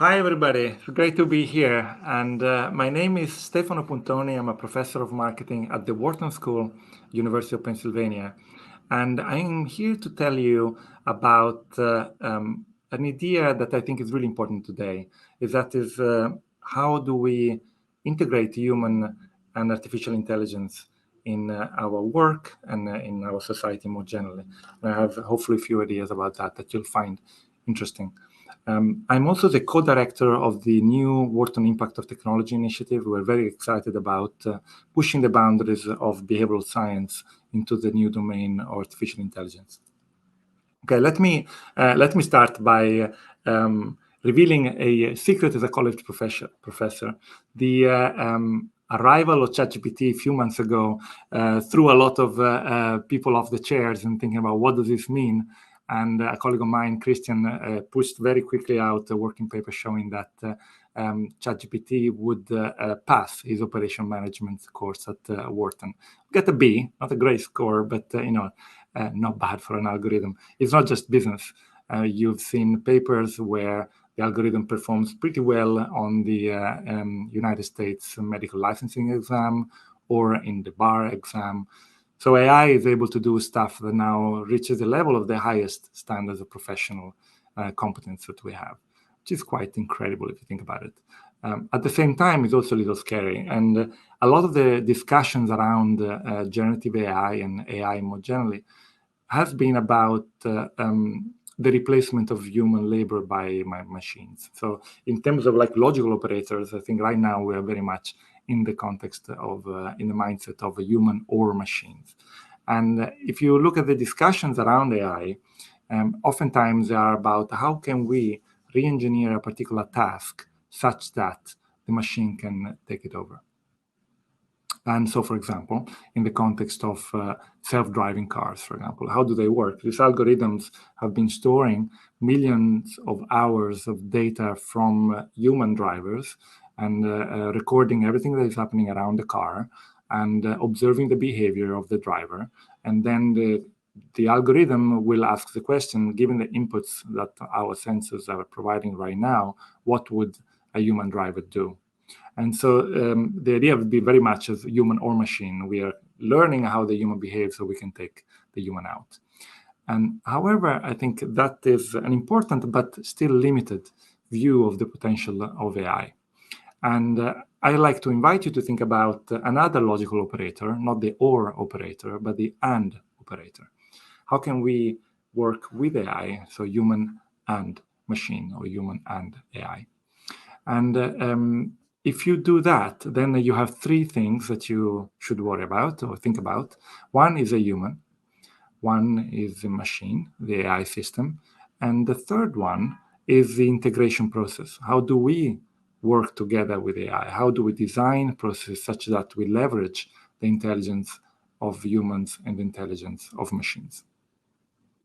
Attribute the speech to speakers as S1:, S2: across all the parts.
S1: Hi, everybody. It's great to be here. And my name is Stefano Puntoni. I'm a professor of marketing at the Wharton School, University of Pennsylvania. And I'm here to tell you about an idea that I think is really important today. How do we integrate human and artificial intelligence in our work and in our society more generally? And I have hopefully a few ideas about that you'll find interesting. I'm also the co-director of the new Wharton Impact of Technology initiative. We're very excited about pushing the boundaries of behavioral science into the new domain of artificial intelligence. Okay, let me start by revealing a secret as a college professor. The arrival of ChatGPT a few months ago threw a lot of people off the chairs and thinking about what does this mean. And a colleague of mine, Christian, pushed very quickly out a working paper showing that ChatGPT would pass his operation management course at Wharton. Get a B, not a great score, but not bad for an algorithm. It's not just business. You've seen papers where the algorithm performs pretty well on the United States medical licensing exam or in the bar exam. So AI is able to do stuff that now reaches the level of the highest standards of professional competence that we have, which is quite incredible if you think about it. At the same time, it's also a little scary. And a lot of the discussions around generative AI and AI more generally has been about the replacement of human labor by machines. So in terms of like logical operators, I think right now we are very much in the context of, in the mindset of a human or machines. And if you look at the discussions around AI, oftentimes they are about how can we re-engineer a particular task such that the machine can take it over. And so, for example, in the context of self-driving cars, for example, how do they work? These algorithms have been storing millions of hours of data from human drivers and recording everything that is happening around the car and observing the behavior of the driver. And then the algorithm will ask the question, given the inputs that our sensors are providing right now, what would a human driver do? And so the idea would be very much as human or machine. We are learning how the human behaves so we can take the human out. And however, I think that is an important but still limited view of the potential of AI. And I like to invite you to think about another logical operator, not the or operator, but the and operator. How can we work with AI, so human and machine, or human and AI? And if you do that, then you have three things that you should worry about or think about. One is a human, one is a machine, the AI system, and the third one is the integration process. How do we work together with AI? How do we design processes such that we leverage the intelligence of humans and the intelligence of machines?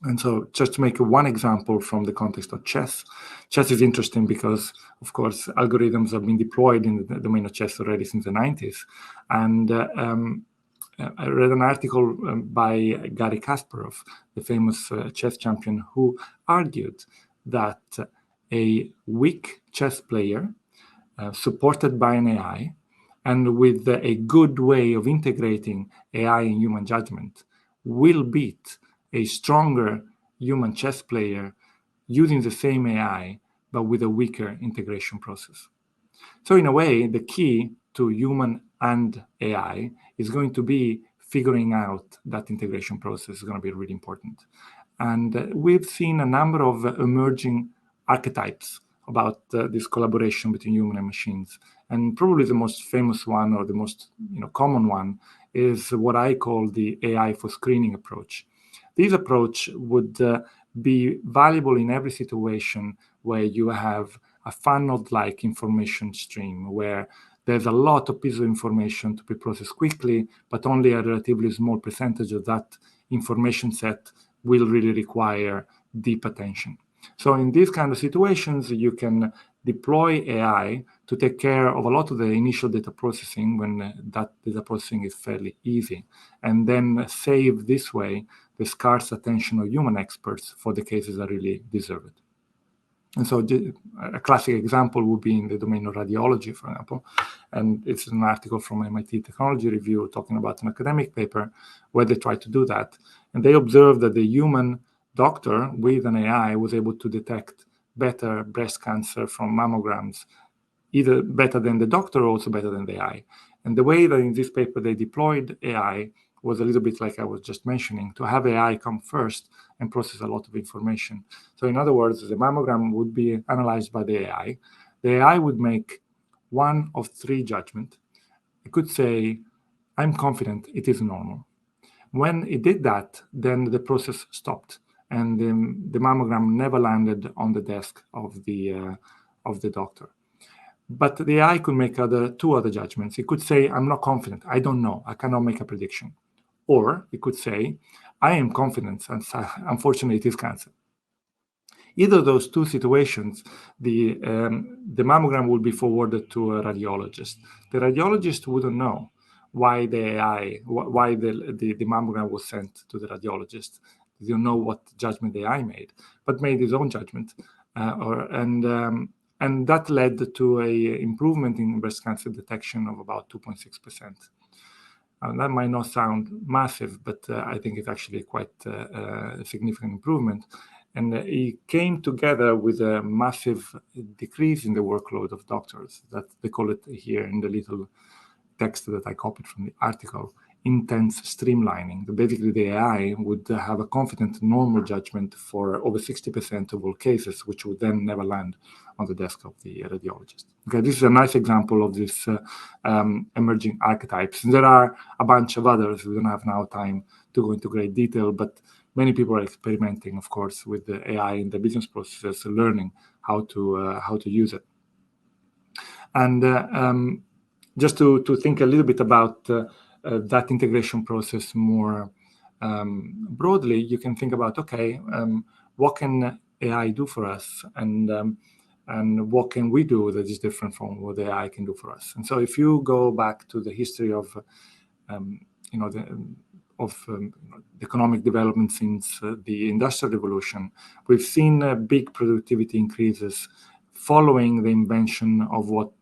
S1: And so just to make one example from the context of chess, chess is interesting because, of course, algorithms have been deployed in the domain of chess already since the 90s. And I read an article by Garry Kasparov, the famous chess champion, who argued that a weak chess player supported by an AI and with a good way of integrating AI and human judgment will beat a stronger human chess player using the same AI, but with a weaker integration process. So in a way, the key to human and AI is going to be figuring out that integration process is going to be really important. And we've seen a number of emerging archetypes about this collaboration between human and machines. And probably the most famous one or the most common one is what I call the AI for screening approach. This approach would be valuable in every situation where you have a funnel-like information stream, where there's a lot of pieces of information to be processed quickly, but only a relatively small percentage of that information set will really require deep attention. So in these kind of situations, you can deploy AI to take care of a lot of the initial data processing when that data processing is fairly easy, and then save this way the scarce attention of human experts for the cases that really deserve it. And so a classic example would be in the domain of radiology, for example. And it's an article from MIT Technology Review talking about an academic paper where they tried to do that. And they observed that the human doctor with an AI was able to detect better breast cancer from mammograms, either better than the doctor or also better than the AI. And the way that in this paper they deployed AI was a little bit like I was just mentioning, to have AI come first and process a lot of information. So in other words, the mammogram would be analyzed by the AI. The AI would make one of three judgments. It could say, I'm confident it is normal. When it did that, then the process stopped, and the mammogram never landed on the desk of the doctor. But the AI could make two other judgments. It could say, I'm not confident, I don't know, I cannot make a prediction. Or it could say, I am confident, and unfortunately it is cancer. Either of those two situations, the mammogram would be forwarded to a radiologist. The radiologist wouldn't know why the mammogram was sent to the radiologist. He didn't know what judgment the AI made, but made his own judgment. And that led to an improvement in breast cancer detection of about 2.6%. That might not sound massive, but I think it's actually quite a significant improvement. And it came together with a massive decrease in the workload of doctors. That they call it here in the little text that I copied from the article, intense streamlining. Basically, the AI would have a confident normal judgment for over 60% of all cases, which would then never land on the desk of the radiologist. Okay, this is a nice example of this emerging archetypes. And there are a bunch of others. We don't have now time to go into great detail, but many people are experimenting, of course, with the AI in the business processes, learning how to use it. And just to think a little bit about that integration process more broadly, you can think about, okay, what can AI do for us, and what can we do that is different from what the AI can do for us? And so, if you go back to the history of, the economic development since the Industrial Revolution, we've seen big productivity increases following the invention of what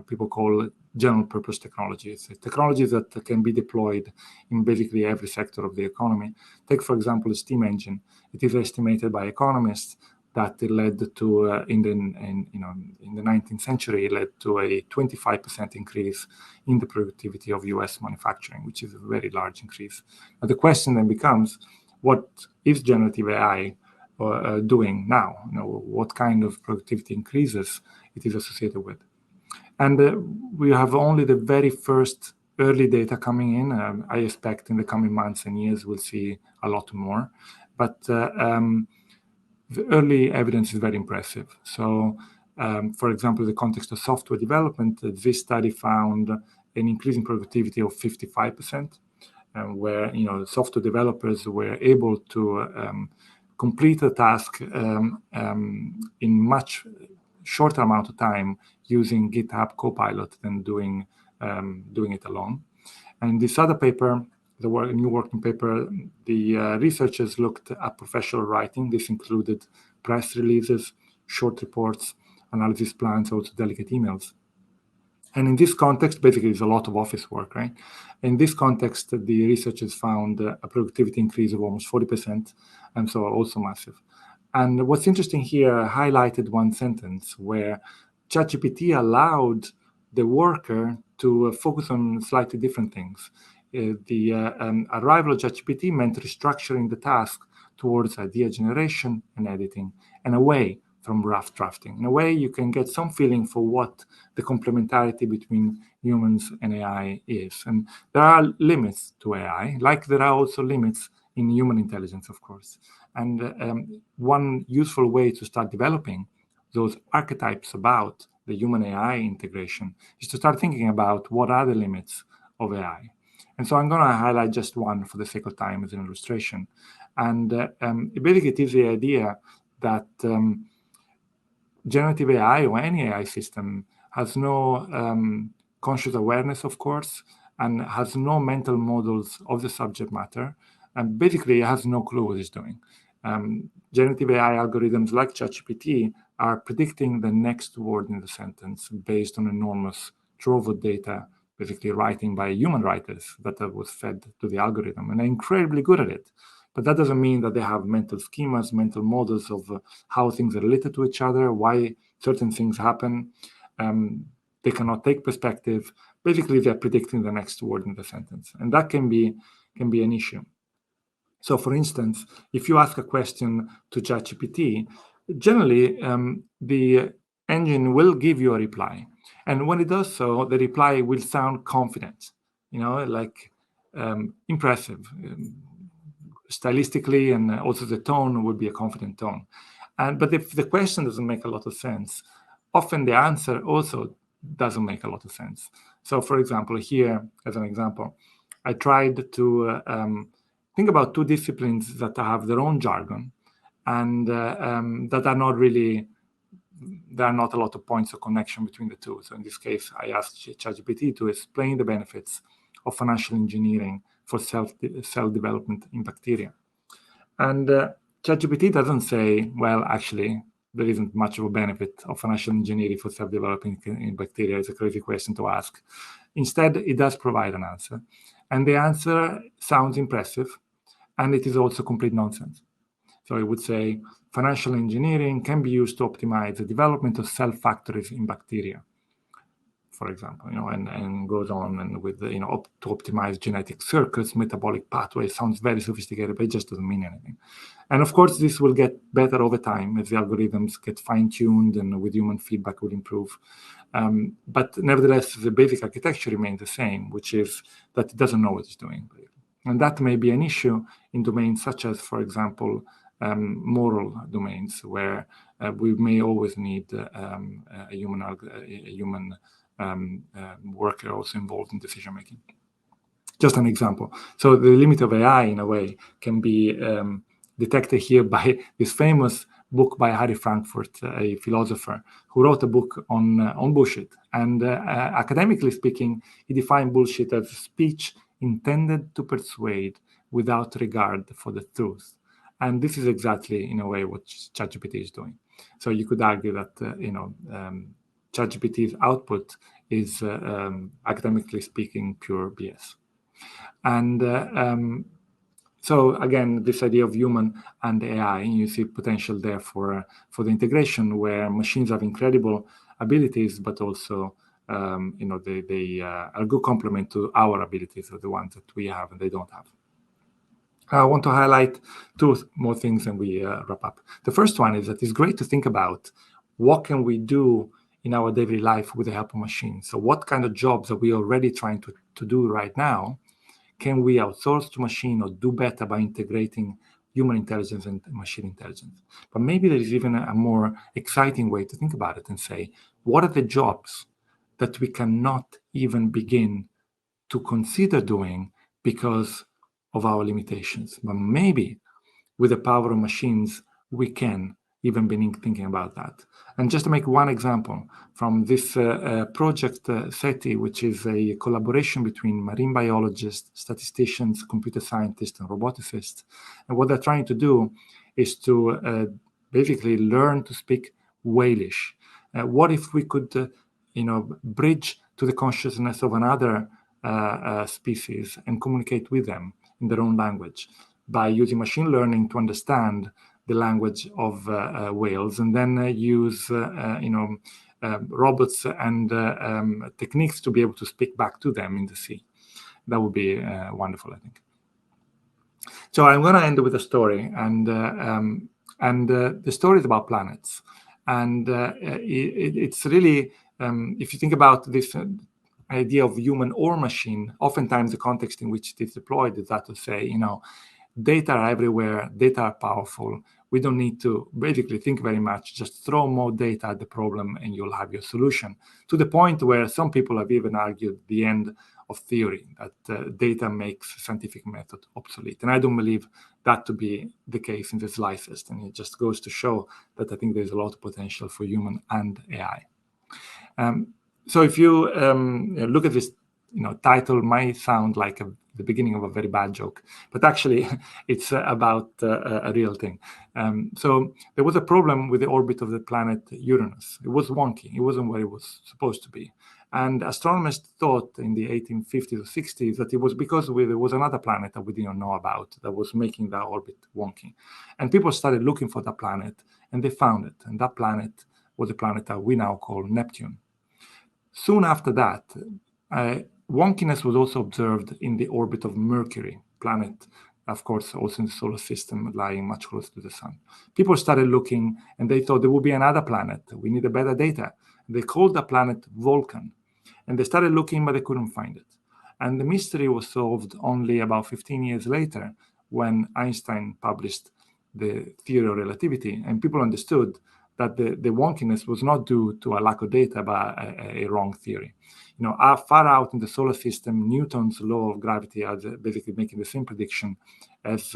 S1: people call general purpose technologies, technologies that can be deployed in basically every sector of the economy. Take, for example, the steam engine. It is estimated by economists that it led to in the 19th century, it led to a 25% increase in the productivity of U.S. manufacturing, which is a very large increase. Now, the question then becomes, what is generative AI doing now? What kind of productivity increases it is associated with? And we have only the very first early data coming in. I expect in the coming months and years we'll see a lot more. But the early evidence is very impressive. So, for example, in the context of software development, this study found an increase in productivity of 55%, where software developers were able to complete a task in much shorter amount of time using GitHub Copilot than doing it alone. And this other paper, the new working paper, the researchers looked at professional writing. This included press releases, short reports, analysis plans, also delicate emails. And in this context, basically, it's a lot of office work, right? In this context, the researchers found a productivity increase of almost 40%, and so also massive. And what's interesting here, highlighted one sentence where ChatGPT allowed the worker to focus on slightly different things. The arrival of ChatGPT meant restructuring the task towards idea generation and editing, and away from rough drafting. In a way, you can get some feeling for what the complementarity between humans and AI is. And there are limits to AI, like there are also limits in human intelligence, of course. And one useful way to start developing those archetypes about the human AI integration is to start thinking about what are the limits of AI. And so I'm going to highlight just one for the sake of time as an illustration. And basically, it is the idea that generative AI or any AI system has no conscious awareness, of course, and has no mental models of the subject matter, and basically has no clue what it's doing. generative AI algorithms like ChatGPT are predicting the next word in the sentence based on enormous trove of data, basically writing by human writers that was fed to the algorithm, and they're incredibly good at it. But that doesn't mean that they have mental schemas, mental models of how things are related to each other, why certain things happen. They cannot take perspective. Basically, they're predicting the next word in the sentence, and that can be an issue. So, for instance, if you ask a question to ChatGPT, generally the engine will give you a reply, and when it does so, the reply will sound confident, like impressive, stylistically, and also the tone would be a confident tone. But if the question doesn't make a lot of sense, often the answer also doesn't make a lot of sense. So, for example, here, as an example, I tried to think about two disciplines that have their own jargon and that are not really, there are not a lot of points of connection between the two. So in this case, I asked ChatGPT to explain the benefits of financial engineering for cell development in bacteria. And ChatGPT doesn't say, well, actually, there isn't much of a benefit of financial engineering for self-developing in bacteria. It's a crazy question to ask. Instead, it does provide an answer. And the answer sounds impressive, and it is also complete nonsense. So it would say, financial engineering can be used to optimize the development of cell factories in bacteria, for example, and goes on and with, to optimize genetic circuits, metabolic pathways. Sounds very sophisticated, but it just doesn't mean anything. And of course, this will get better over time as the algorithms get fine-tuned and with human feedback will improve. But nevertheless, the basic architecture remains the same, which is that it doesn't know what it's doing. And that may be an issue in domains such as, for example, moral domains, where we may always need a human worker also involved in decision making. Just an example. So the limit of AI, in a way, can be detected here by this famous book by Harry Frankfurt, a philosopher, who wrote a book on bullshit. And academically speaking, he defined bullshit as speech intended to persuade without regard for the truth. And this is exactly, in a way, what ChatGPT is doing. So you could argue that, ChatGPT's output is, academically speaking, pure BS. And so again, this idea of human and AI, you see potential there for the integration, where machines have incredible abilities, but also they are a good complement to our abilities, or the ones that we have and they don't have. I want to highlight two more things and we wrap up. The first one is that it's great to think about what can we do in our daily life with the help of machines. So what kind of jobs are we already trying to do right now? Can we outsource to machine or do better by integrating human intelligence and machine intelligence? But maybe there is even a more exciting way to think about it and say, what are the jobs that we cannot even begin to consider doing because of our limitations? But maybe with the power of machines, we can even begin thinking about that. And just to make one example from this project SETI, which is a collaboration between marine biologists, statisticians, computer scientists, and roboticists. And what they're trying to do is to basically learn to speak Whalish. What if we could, bridge to the consciousness of another species and communicate with them in their own language by using machine learning to understand the language of whales, and then use robots and techniques to be able to speak back to them in the sea. That would be wonderful, I think. So I'm going to end with a story, and the story is about planets, and it's really, if you think about this idea of human or machine, oftentimes the context in which it is deployed is that to say, data are everywhere, data are powerful. We don't need to basically think very much, just throw more data at the problem and you'll have your solution. To the point where some people have even argued the end of theory, that data makes scientific method obsolete. And I don't believe that to be the case in the slightest. And it just goes to show that I think there's a lot of potential for human and AI. So if you look at this title might sound like the beginning of a very bad joke, but actually it's about a real thing. So there was a problem with the orbit of the planet Uranus. It was wonky. It wasn't where it was supposed to be. And astronomers thought in the 1850s or 60s that it was because there was another planet that we didn't know about that was making that orbit wonky. And people started looking for that planet, and they found it. And that planet was a planet that we now call Neptune. Soon after that, wonkiness was also observed in the orbit of Mercury, planet, of course, also in the solar system, lying much closer to the sun. People started looking, and they thought there would be another planet. We need better data. They called the planet Vulcan. And they started looking, but they couldn't find it. And the mystery was solved only about 15 years later when Einstein published the theory of relativity, and people understood that the wonkiness was not due to a lack of data, but a wrong theory. Far out in the solar system, Newton's law of gravity is basically making the same prediction as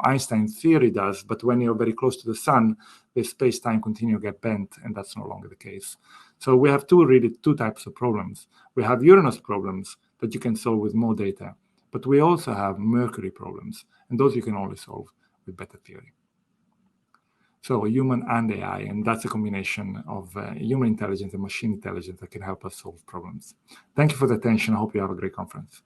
S1: Einstein's theory does. But when you're very close to the sun, the space-time continuum get bent, and that's no longer the case. So we have two types of problems. We have Uranus problems that you can solve with more data, but we also have Mercury problems, and those you can only solve with better theory. So human and AI, and that's a combination of human intelligence and machine intelligence that can help us solve problems. Thank you for the attention. I hope you have a great conference.